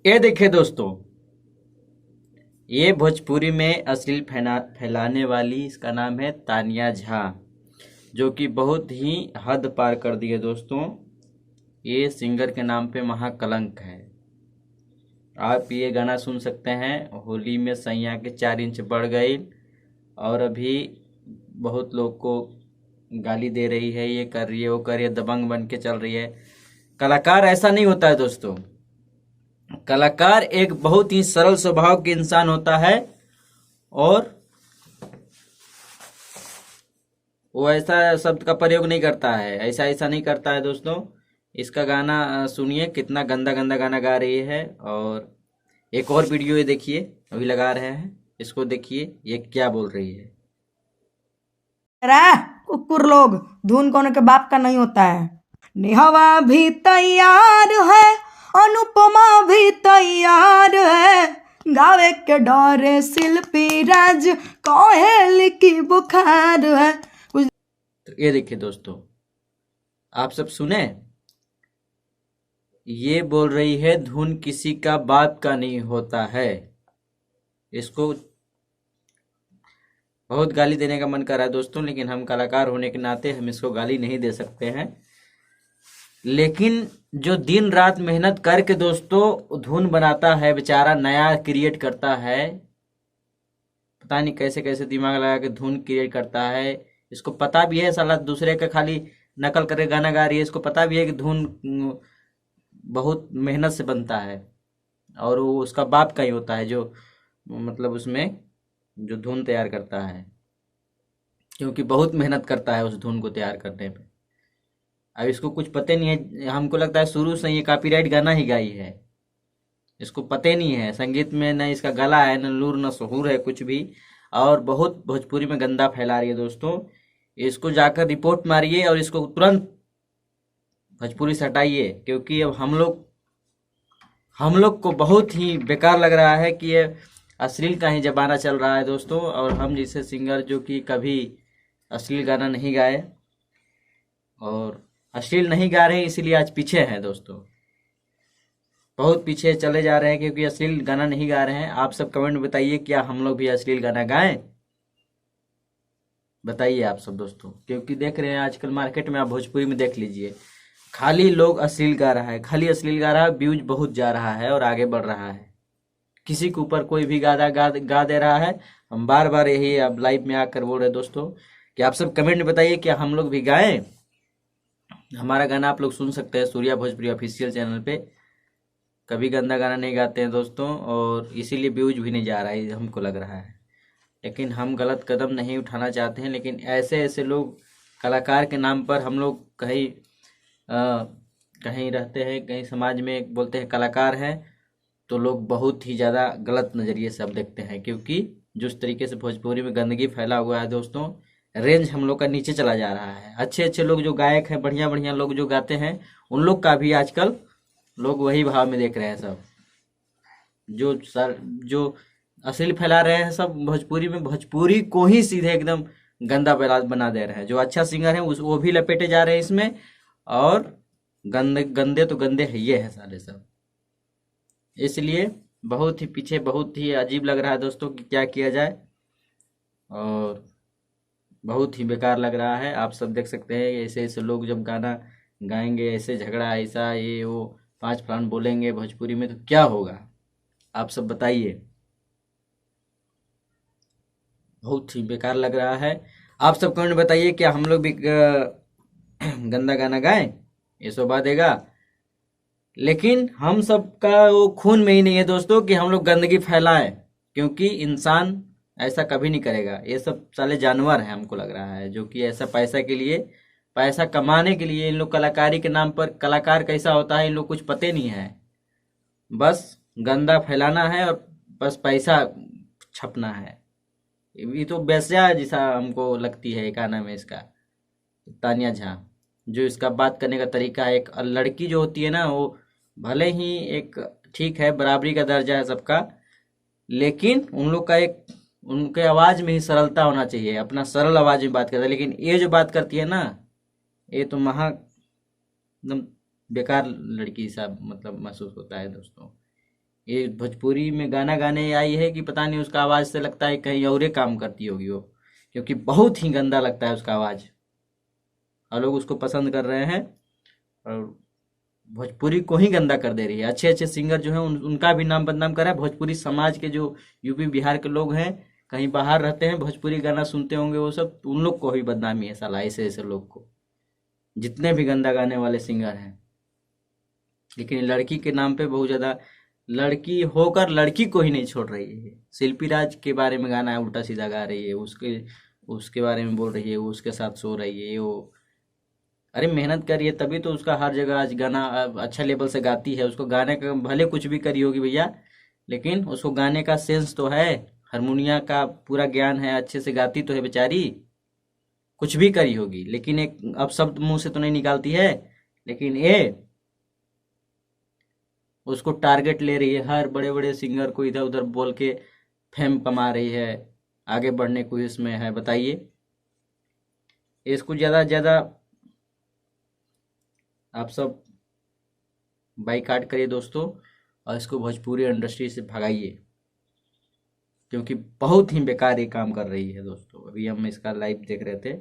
ये देखिए दोस्तों, ये भोजपुरी में अश्लील फैलाने वाली, इसका नाम है तानिया झा, जो कि बहुत ही हद पार कर दी है दोस्तों। ये सिंगर के नाम पे महाकलंक है। आप ये गाना सुन सकते हैं, होली में सैया के 4 इंच बढ़ गई, और अभी बहुत लोग को गाली दे रही है, ये कर रही है, वो कर रही है, दबंग बन के चल रही है। कलाकार ऐसा नहीं होता है दोस्तों। कलाकार एक बहुत ही सरल स्वभाव के इंसान होता है, और वो ऐसा शब्द का प्रयोग नहीं करता है, ऐसा ऐसा नहीं करता है दोस्तों। इसका गाना सुनिए, कितना गंदा गंदा गाना गा रही है। और एक और वीडियो ये देखिए, अभी लगा रहे हैं, इसको देखिए ये क्या बोल रही है। रहा कुकुर लोग, धुन कौन के बाप का नहीं होता है। नेहवा भी तैयार है, अनुपमा भी तैयार है, गावे के डरे शिल्पी राज कोहेल की बुखार है। तो ये देखिए दोस्तों, आप सब सुने, ये बोल रही है धुन किसी का बाप का नहीं होता है। इसको बहुत गाली देने का मन कर रहा है दोस्तों, लेकिन हम कलाकार होने के नाते हम इसको गाली नहीं दे सकते हैं। लेकिन जो दिन रात मेहनत करके दोस्तों धुन बनाता है, बेचारा नया क्रिएट करता है, पता नहीं कैसे कैसे दिमाग लगा के धुन क्रिएट करता है। इसको पता भी है साला दूसरे का खाली नकल करके गाना गा रही है। इसको पता भी है कि धुन बहुत मेहनत से बनता है, और वो उसका बाप का ही होता है जो मतलब उसमें जो धुन तैयार करता है, क्योंकि बहुत मेहनत करता है उस धुन को तैयार करने में। अब इसको कुछ पता नहीं है, हमको लगता है शुरू से ये कॉपीराइट गाना ही गाई है। इसको पता नहीं है संगीत में, न इसका गला है, न लूर, न सहूर है कुछ भी। और बहुत भोजपुरी में गंदा फैला रही है दोस्तों। इसको जाकर रिपोर्ट मारिए और इसको तुरंत भोजपुरी से हटाइए, क्योंकि अब हम लोग को बहुत ही बेकार लग रहा है कि ये अश्लील का ही जमाना चल रहा है दोस्तों। और हम जैसे सिंगर जो कि कभी अश्लील गाना नहीं गाए और अश्लील नहीं गा रहे हैं, इसीलिए आज पीछे हैं दोस्तों, बहुत पीछे चले जा रहे हैं, क्योंकि अश्लील गाना नहीं गा रहे हैं। आप सब कमेंट में बताइए, क्या हम लोग भी अश्लील गाना गाएं? बताइए आप सब दोस्तों, क्योंकि देख रहे हैं आजकल मार्केट में, आप भोजपुरी में देख लीजिए, खाली लोग अश्लील गा रहा है, खाली अश्लील गा रहा है, व्यूज बहुत जा रहा है और आगे बढ़ रहा है। किसी के ऊपर कोई भी गा दे रहा है। हम बार बार यही अब लाइव में आकर बोल रहे दोस्तों कि आप सब कमेंट में बताइए, क्या हम लोग भी गाएं? हमारा गाना आप लोग सुन सकते हैं सूर्या भोजपुरी ऑफिशियल चैनल पे। कभी गंदा गाना नहीं गाते हैं दोस्तों, और इसीलिए व्यूज भी नहीं जा रहा है हमको लग रहा है। लेकिन हम गलत कदम नहीं उठाना चाहते हैं, लेकिन ऐसे ऐसे लोग कलाकार के नाम पर, हम लोग कहीं कहीं रहते हैं, कहीं समाज में बोलते हैं कलाकार हैं, तो लोग बहुत ही ज़्यादा गलत नज़रिए से अब देखते हैं। क्योंकि जिस तरीके से भोजपुरी में गंदगी फैला हुआ है दोस्तों, रेंज हम लोग का नीचे चला जा रहा है। अच्छे अच्छे लोग जो गायक हैं, बढ़िया बढ़िया लोग जो गाते हैं, उन लोग का भी आजकल लोग वही भाव में देख रहे हैं सब। जो अश्लील फैला रहे हैं सब भोजपुरी में, भोजपुरी को ही सीधे एकदम गंदा बना दे रहे हैं। जो अच्छा सिंगर है उस वो भी लपेटे जा रहे हैं इसमें, और गंदे गंदे तो गंदे है ये है सारे सब। इसलिए बहुत ही पीछे, बहुत ही अजीब लग रहा है दोस्तों कि क्या किया जाए, और बहुत ही बेकार लग रहा है। आप सब देख सकते हैं ऐसे ऐसे लोग जब गाना गाएंगे, ऐसे झगड़ा ऐसा ये वो 5 फलान बोलेंगे भोजपुरी में, तो क्या होगा? आप सब बताइए। बहुत ही बेकार लग रहा है। आप सब कमेंट बताइए, क्या हम लोग भी गंदा गाना गाएं? ये शोभा देगा? लेकिन हम सबका वो खून में ही नहीं है दोस्तों कि हम लोग गंदगी फैलाएं, क्योंकि इंसान ऐसा कभी नहीं करेगा। ये सब साले जानवर हैं हमको लग रहा है, जो कि ऐसा पैसा के लिए, पैसा कमाने के लिए इन लोग कलाकारी के नाम पर, कलाकार कैसा होता है इन लोग कुछ पते नहीं है। बस गंदा फैलाना है और बस पैसा छपना है। ये तो बेस्या जैसा हमको लगती है। क्या नाम है इसका? तानिया झा। जो इसका बात करने का तरीका है, एक लड़की जो होती है ना, वो भले ही एक ठीक है, बराबरी का दर्जा है सबका, लेकिन उन लोग का एक, उनके आवाज में ही सरलता होना चाहिए, अपना सरल आवाज में बात करता है। लेकिन ये जो बात करती है ना, ये तो महा एकदम बेकार लड़की सा मतलब महसूस होता है दोस्तों। ये भोजपुरी में गाना गाने आई है कि पता नहीं, उसका आवाज़ से लगता है कहीं और ही काम करती होगी वो, क्योंकि बहुत ही गंदा लगता है उसका आवाज़, और लोग उसको पसंद कर रहे हैं और भोजपुरी को ही गंदा कर दे रही है। अच्छे अच्छे सिंगर जो हैं उनका भी नाम बदनाम करा है। भोजपुरी समाज के जो यूपी बिहार के लोग हैं, कहीं बाहर रहते हैं, भोजपुरी गाना सुनते होंगे वो सब, तो उन लोग को भी बदनामी है साला, ऐसे ऐसे लोग को, जितने भी गंदा गाने वाले सिंगर हैं। लेकिन लड़की के नाम पे बहुत ज्यादा, लड़की होकर लड़की को ही नहीं छोड़ रही है। शिल्पी राज के बारे में गाना उल्टा सीधा गा रही है, उसके उसके बारे में बोल रही है, वो उसके साथ सो रही है वो। अरे मेहनत करी है तभी तो उसका हर जगह आज गाना अच्छा लेवल से गाती है। उसको गाने का भले कुछ भी करी होगी भैया, लेकिन उसको गाने का सेंस तो है, हारमोनिया का पूरा ज्ञान है, अच्छे से गाती तो है बेचारी। कुछ भी करी होगी, लेकिन एक अब शब्द मुंह से तो नहीं निकालती है। लेकिन ये उसको टारगेट ले रही है, हर बड़े बड़े सिंगर को इधर उधर बोल के फेम कमा रही है, आगे बढ़ने को इसमें है। बताइए, इसको ज़्यादा ज़्यादा आप सब बाइकाट करिए दोस्तों, और इसको भोजपुरी इंडस्ट्री से भगाइए, क्योंकि बहुत ही बेकार ये काम कर रही है दोस्तों। अभी हम इसका लाइव देख रहे थे,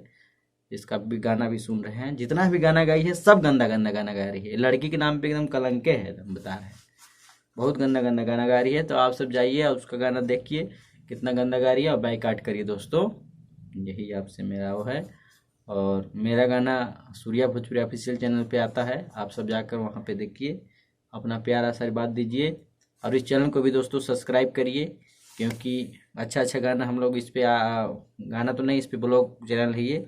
इसका भी गाना भी सुन रहे हैं। जितना भी गाना गाई है सब गंदा गंदा गाना गा रही है। लड़की के नाम पे एकदम कलंके है, हम बता रहे हैं, बहुत गंदा गंदा गाना गा रही है। तो आप सब जाइए और उसका गाना देखिए कितना गंदा गा रही है, और बाइकाट करिए दोस्तों। यही आपसे मेरा वो है। और मेरा गाना सूर्या भोजपुरी ऑफिशियल चैनल पे आता है, आप सब जाकर वहाँ पे देखिए, अपना प्यार आशीर्वाद दीजिए। और इस चैनल को भी दोस्तों सब्सक्राइब करिए, क्योंकि अच्छा अच्छा गाना हम लोग इस पे गाना तो नहीं, इस पे ब्लॉग चैनल है ये,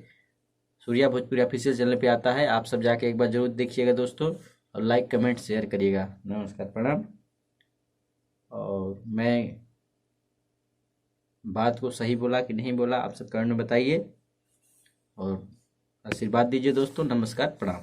सूर्या भोजपुरी ऑफिशियल चैनल पे आता है। आप सब जाके एक बार जरूर देखिएगा दोस्तों, और लाइक कमेंट शेयर करिएगा। नमस्कार, प्रणाम। और मैं बात को सही बोला कि नहीं बोला, आप सब कमेंट में बताइए, और आशीर्वाद दीजिए दोस्तों। नमस्कार, प्रणाम।